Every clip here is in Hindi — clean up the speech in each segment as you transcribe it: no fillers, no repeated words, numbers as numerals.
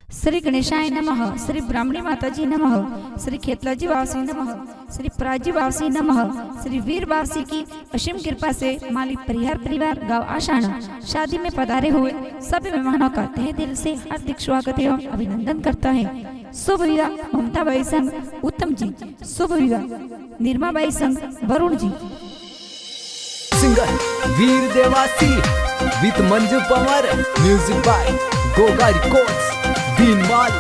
श्री गणेशाय नमः, श्री ब्राह्मणी माताजी नमः, श्री खेतलाजी वावसी नमः, श्री प्राजी वावसी नमः। श्री वीर वावसी की असीम कृपा से मालिक परिवार गांव आशाना शादी में पधारे हुए सभी मेहमानों का तहे दिल से हार्दिक स्वागत एवं अभिनंदन करता है। शुभ विवाह ममताबाई संग उत्तम जी, शुभ विवाह निर्माबाई संग Varun ji. Singer Veer Devasi with Manju Pawar, music by Goga records Binwal.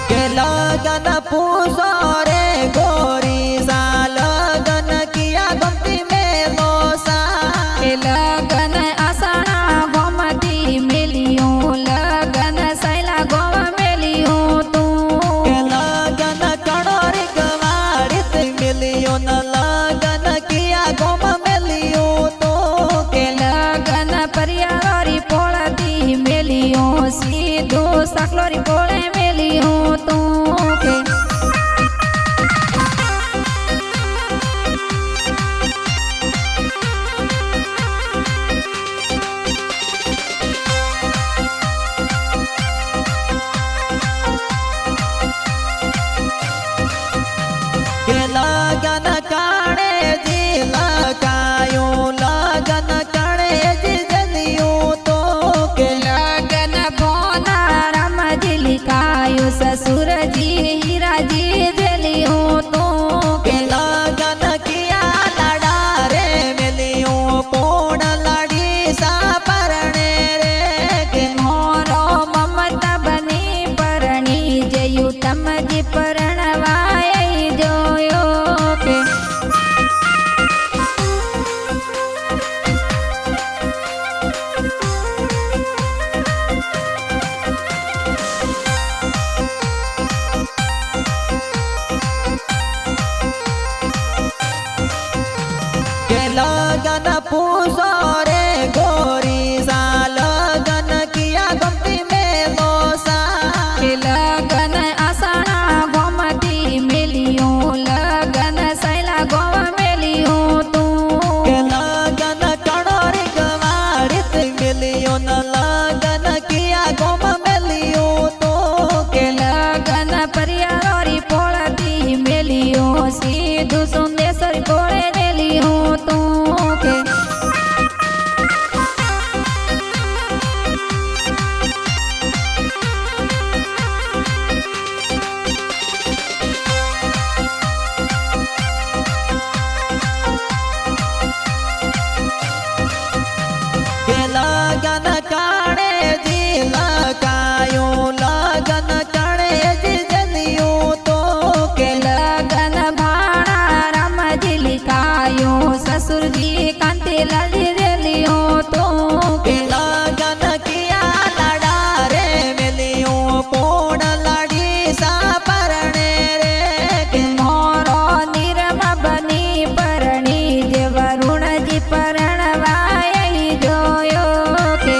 के लगन पूछो रे गोरी सा लगन किया गुमती में मोसा। के लगन आसाना गोमती मिलियो, लगन सैला गोवा मिलियो तू। के लगन कणोर गवारित मिलियो न लगन किया गोम मिलियो तो। के लगन परियारी पोळती मिलियो, सीधो साकलोरी पोळे मिलियो तू। के के लगन काणे जी लगायो, लगन काणे जी जलियो तो। के लगन भोना राम जी लिखायो, ससुर जी हीरा जी जलियो तो। के लगन किया लड़ा रे मिलियो, कोण लड़ी सा परणे रे। के मोरो ममता बनी परणी जयु तम जी परणवाय जोयो। के के लगन पूछो रे गोरी सा लगन किया गुमती में मोसा। के लगन आसाना गोमती मिलियो, लगन सैला गोवा मिलियो तू। के लगन कणोर गवारित मिलियो न लगन किया गोम मिलियो तो। के लगन परियारी पोळती मिलियो, सीधु सुंदेश्वरी पोळे मिलियो तू। के के लगन काणे जी लगायो, लगन काणे जी जलियो तो। के लगन भाणा राम जी लिखायो, ससुर जी कांति लाल जी जलियो तो। के लगन किया लड़ा रे मिलियो, कोण लड़ी सा परणे रे। के मोरो निरमा बनी परणी जे वरुण जी परणवाय जोयो। के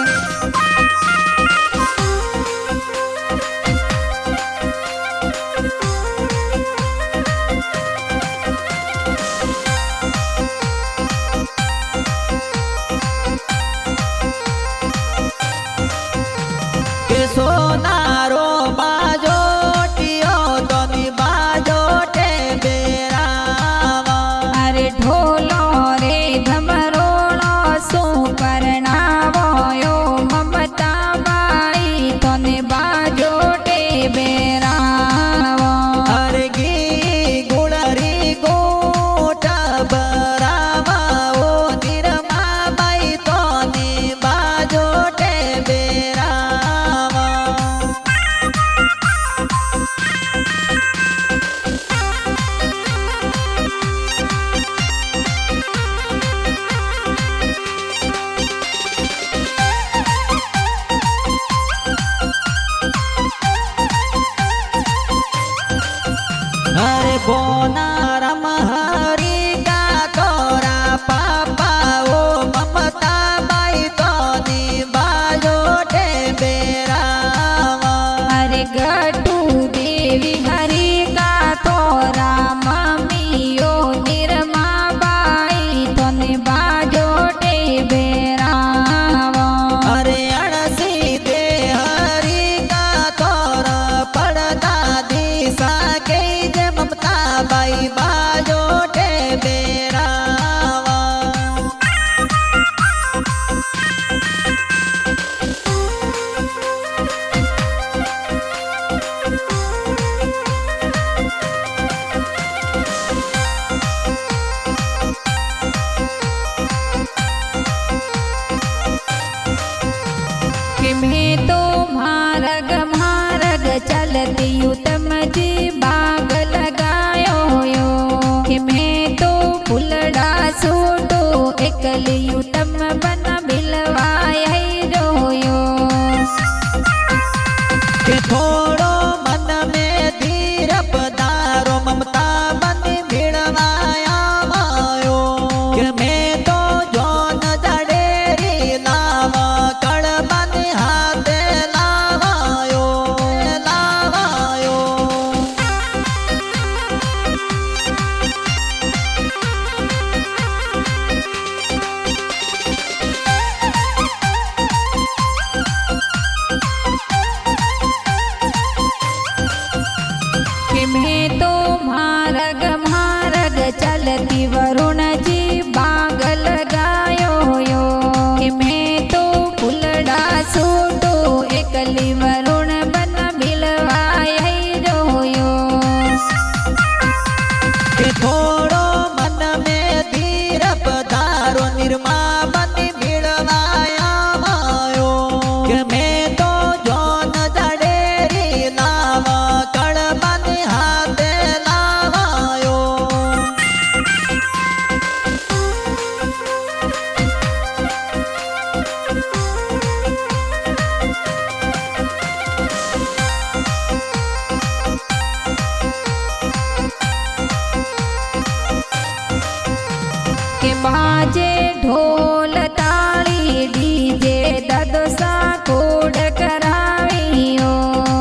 के बाजे ढोल ताली डीजे ददसा कोड करावियो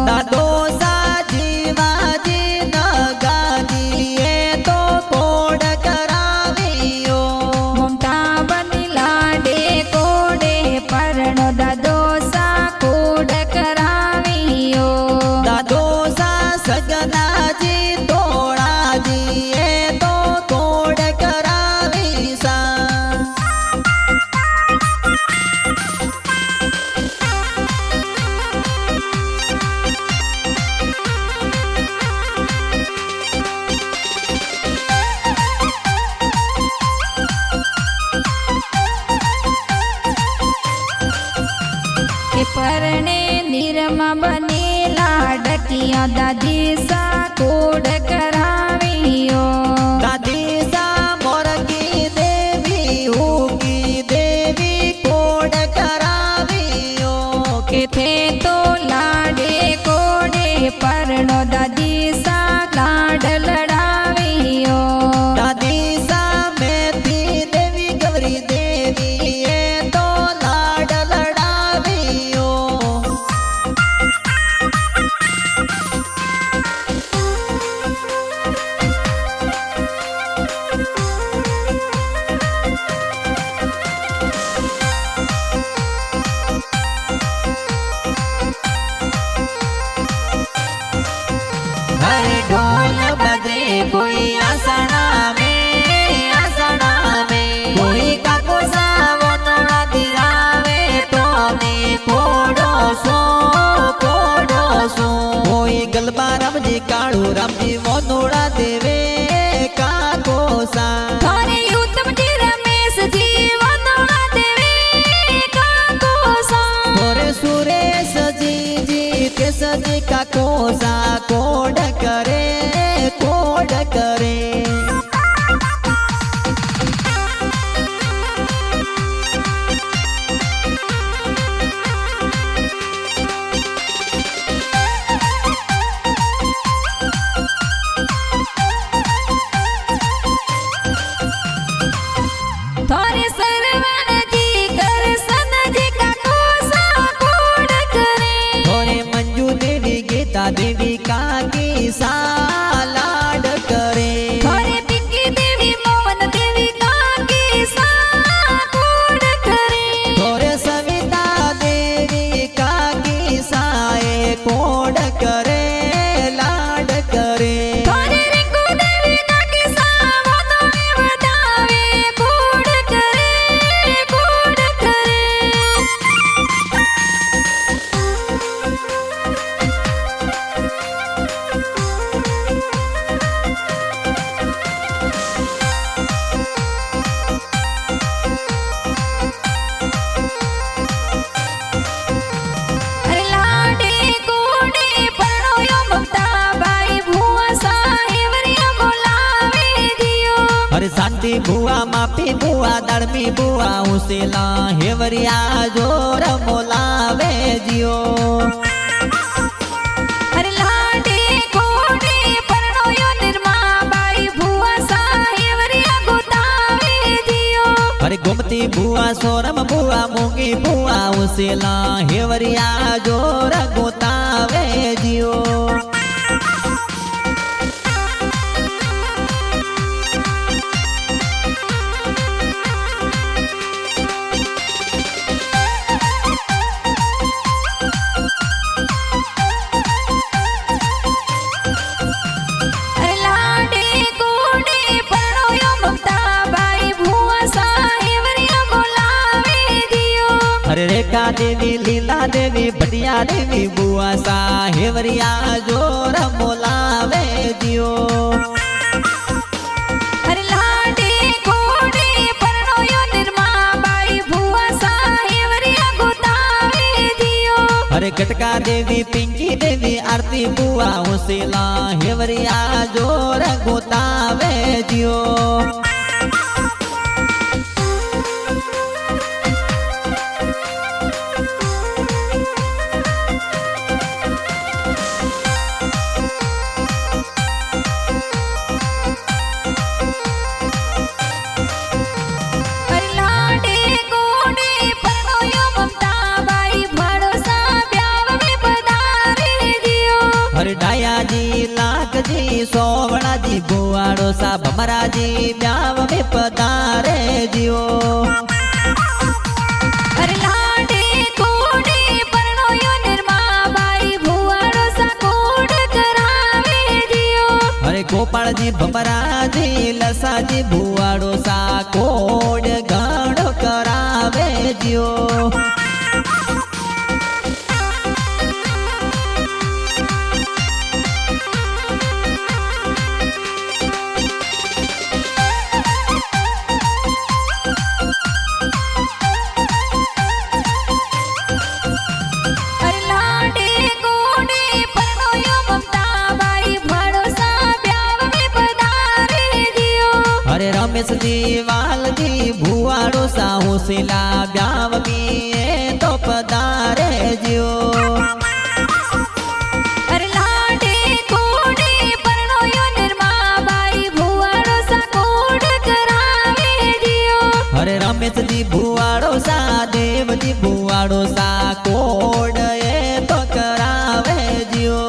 दादो साजीवाजी नगाजीए तो कोड करावियो ममता बनी लाडे कोडे परनो दादो सा कोड करावियो दादो सा सजनाजी तोड़ाजीए तो कोड करावी सा के परणे निरमा बने लाडकिया दादी सा कोड करावियो दादी सा मोर की देवी होगी देवी कोड करावियो के थे तो लाडे कोडे परनो दादी सा लाड लड़ावियो दादी सा मेथी देवी गौरी देवी ये तो लाड लड़ावियो हरे ढोल बजे कोई आसना में कोई काको सावो नोड़ा दिरावे तो ने कोडो सो कोई गलबा रामजी काळू रामजी मोनोड़ा देवे काको सा थारे उत्तम जी रमेश जी वंदना देवी काको सा थोरे सुरेश जी जी तेस जी काको सा कोड करे थारे सरवण जी कर सन जी काको सा कोड करे थोरे मंजू देवी गीता देवी काकी सा लाड करे थारे पिंकी देवी मोहन देवी काकी सा कोड करे थोरे सविता देवी काकी साए कोड करे लाड करे थारे रिंकू देवी काकी सा वंदने बतावे कोड करे अरे लाडे कोडे परनो यो ममता बाई भुआ साहेवरिया बोलावे दियो अरे शांति बुआ मापी बुआ दड़मी बुआ उसेला हेवरिया जोर मोलावे जियो अरे लाडे कोडे परनो यो निर्मा बाई भुआ साहेवरिया गोतावे दियो अरे गोमती बुआ सोरम बुआ मूंगी बुआ उसेला हेवरिया जोर गोतावे जियो अरे लाडे कोडे परनो यो ममता बाई भुआ साहेवरिया बोलावे दियो अरे रेखा देवी लीला देवी भटिया देवी बुआ सा हेवरिया जोर मोलावे जियो अरे लाडे कोडे परनो यो निर्मा बाई भुआ साहेवरिया गोतावे दियो अरे कटका देवी पिंकी देवी आरती बुआ उसेला हेवरिया जोर गोतावे जियो सोवणा जी बुआड़ो सा भमरा जी ब्याव में पधारे जियो। अरे लाडे कोडे परणोयो निर्मा बाई भुवाड़ो सा कोड करावे जियो। अरे गोपाल जी भमरा जी लसा जी बुआड़ो सा कोड घणो करावे जियो। रमेश जी वाल जी भुआड़ो सा होसिला ब्याव में तो पधारे जियो। अरे लाडे कोडे परणोयो निर्मा बाई भुआड़ो सा कोड करावे जियो। अरे रमेश जी भुआड़ो सा देव जी भुआड़ो सा कोड ये तो करावे जियो।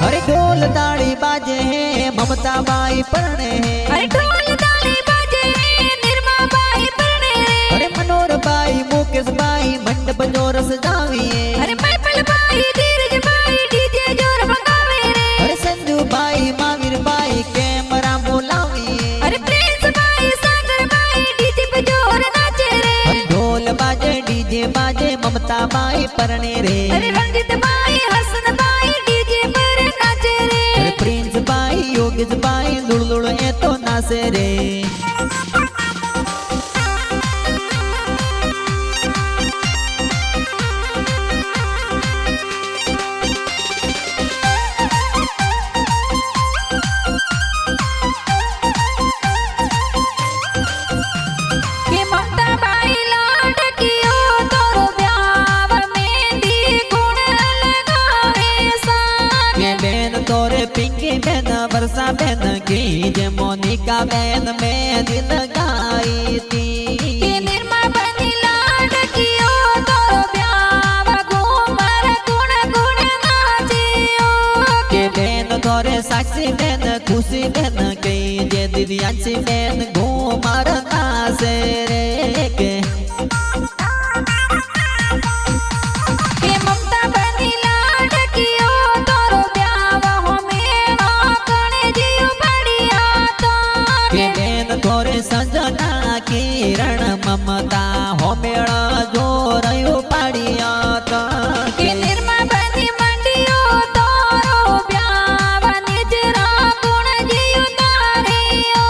अरे ढोल ताड़ी बाजे हैं ममता बाई परणे हैं। अरे ढोल ताली बाजे निर्मा बाई परणे हैं। अरे मनोहर बाई मुकेश बाई मंडप जोर सजावी है। अरे मैपल बाई धीरज बाई डीजे जोर मंगावे रे। अरे संजू बाई महावीर बाई कैमरा बोलावी है। अरे प्रिंस बाई सागर बाई डीजे पे जोर नाचे रे। अरे ढोल बाजे डीजे बाजे ममता बाई परणे रे। अरे रंजित बाई हसन बाई डीजे पर नाचे रे। अरे प्रिंस बाई योगेश बाई लुड़ लुड़ ए तो नाचे रे। के ममता बाई लाड कियो तोरो ब्याव मेहंदी गुण लगावे सा। के बेन तोरे पिंकी बेन वर्षा बेन की जे मोनिका बेन में दिन गाई थी। के निर्मा बनी लाड कियो तोरो ब्याव घूमर गुण गुण नाचियो। के बेन तोरे साक्षी बेन खुशी बेन की जे दिव्यांशी बेन घूमर नाचे रे। के के ममता बनी लाड कियो तोरो ब्याव हमें कणे जियो बढ़िया तो। के बेन तोरे संजना किरण ममता हो मेड़ा जो रयो पाड़िया तो। के निर्मा बनी मंडियो तोरो ब्याव निजरा गुण जियो तारियो।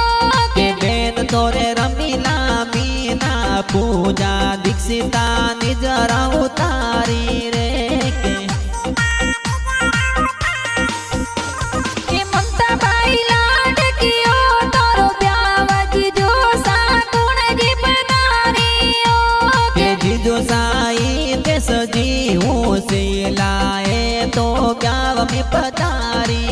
के बेन तोरे रमीला मीना पूजा दीक्षिता निजरा उतारी रे। के ममता बाई लाड कियो तोरो ब्याव जिजो सा गुण जी पधारियो। के जिजो साई ते सजी हूँ से लाए तो ब्याव में पधारी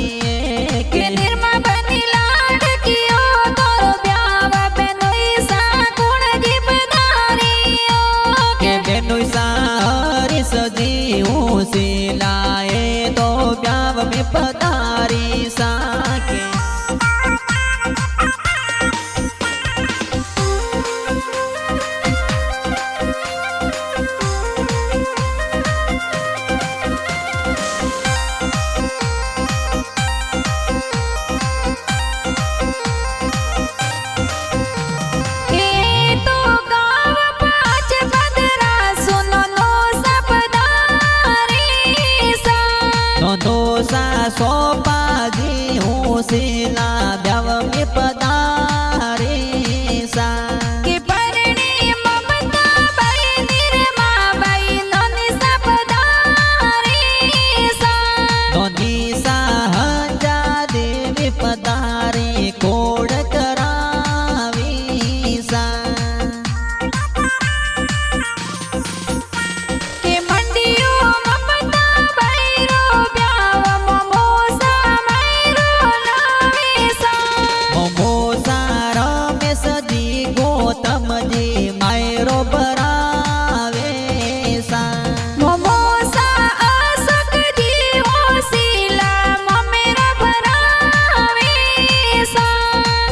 के निर्मा बनी लाड कियो तोरो ब्याव बेनोई सा गुण जी पधारियो। के बेनु सारी सजी हूँ गौतमजी मायरो बरावे सा मोमोसा अशोक जी होशिला ममेरा भरावे सा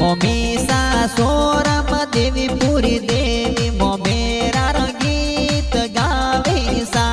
मोमीसा सोरम देवी पूरी देवी मोमेरा गीत गावे सा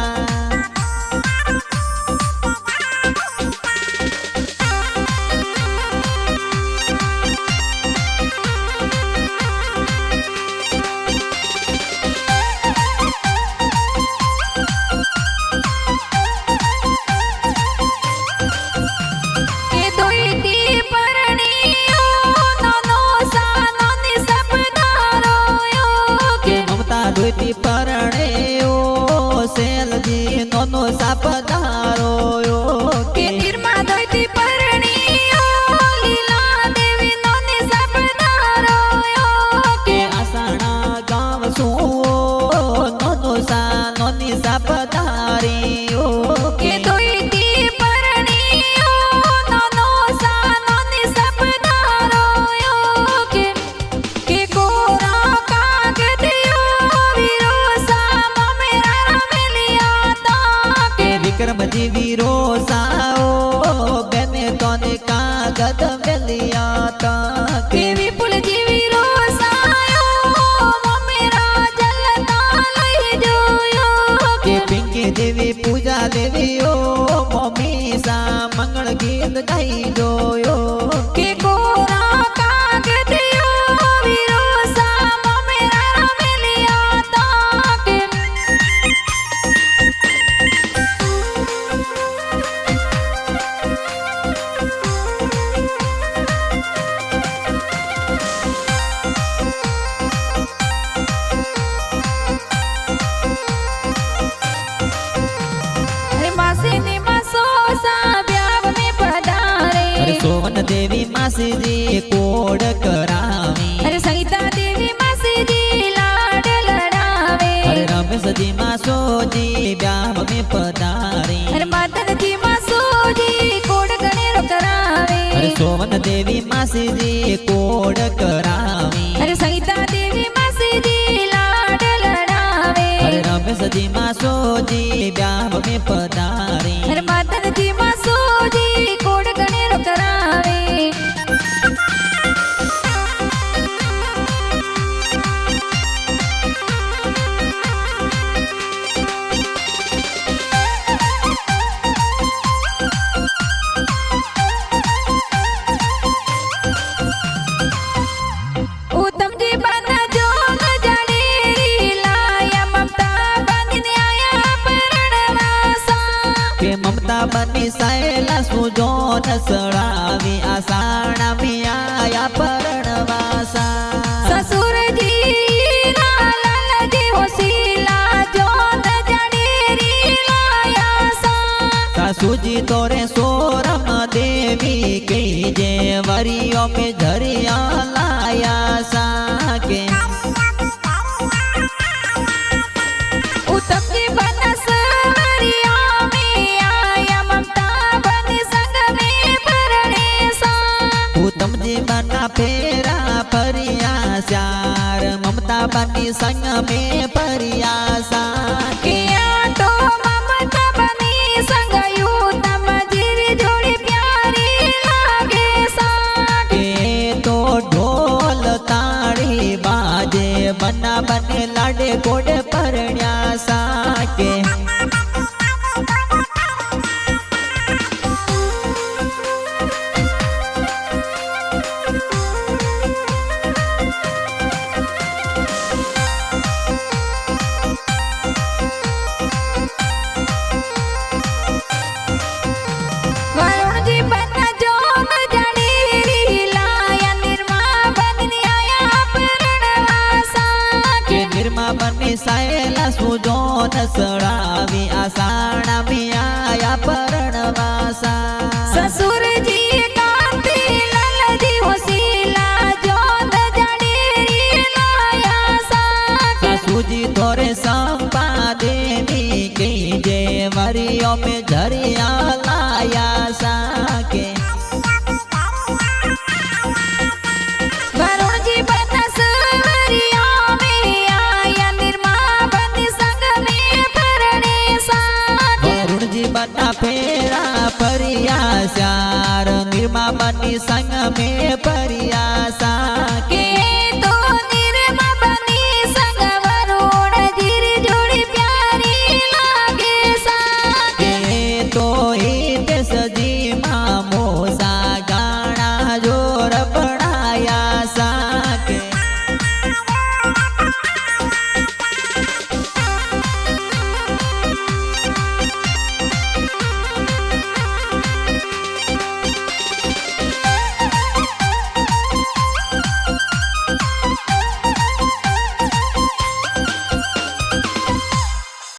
ધોતી પરણે ઓ સેલજી નોનો સાપધારો કે નિર્મા ધોતી પરણી ઓ લીલા દેવી નોની સપનારો કે આસણા ગામ શું નોનો સા નોની સાપધારી કે ધોતી પરણી ઓ નોનો સા નોની સપનારો કે કોરા વિક્રમજી વીરો સાઓ બેને તોને કાગદ મેલિયા તા કે વિપુલ જીવી રોસાયો મમેરા જલતા લઈ જોયો કે પિંકી દેવી પૂજા દેવીઓ મમ્મી સા મંગળ ગીત ગાઈ જોયો કે કોરા કાગદિયો વિરોસા મમેરા મેલિયા તા કે સોવન દેવી માસીજી કોડ કરાવી અરે સંગીતા દેવી માસીજી લાડ લડાવે અરે રમેશજી માસોજી બ્યાહ મે પધારી અરે માતનજી માસોજી કોડ ગણેરો કરાવે અરે સોવન દેવી માસીજી કોડ કરાવી અરે સંગીતા દેવી માસીજી લાડ લડાવે અરે રમેશજી માસોજી બ્યાહ મે પધારી અરે માતનજી માસોજી કોડ ગણેરો કરાવે ઉત્તમજી બના જોગ જાડેરી લાયા મમતા બંધીને આયા પરણવાસા કે મમતા બની સાયલા સુજોન સળાવી આસાણા મિયા પરણવાસા સસુરજી ના લાલજી હોશીલા જોગ જાડેરી લાયા સા સાસુજી તોરે સોરમ દેવી કઈ જે વરિયો મે ઝરિયા લાયા સા કે ઉત્તમજી બના સવરિયા મે આયા મમતા બની સંગ મે પરણેસા ઉત્તમજી બના ફેરા ફરિયા શ્યાર મમતા બની સંગ મે ફરિયા સા કે આ તો મમતા બની સંગ ઉત્તમ જીવી જોડી પ્યારી લાગે સા કે તો ઢોલ તાળી બાજે બના બને લાડે કોડે પરણ્યા સા કે વરુણજી બના જોગ જાડેરી લાયા નિર્મા બની આયા પરણવાસા કે નિર્મા બની સાયલા સુજોન સળાવી આસાણા મિયા પરણવાસા સસુરજી કાંતિ લાલજી હોશીલા જોગ જાડેરી લાયા સા સાસુજી તોરે સંપા દેવી કઈ જે વરિયો મે ઝરિયા લાયા સા કે વરુણજી બના સવરિયા बाबा नी संग में परियासा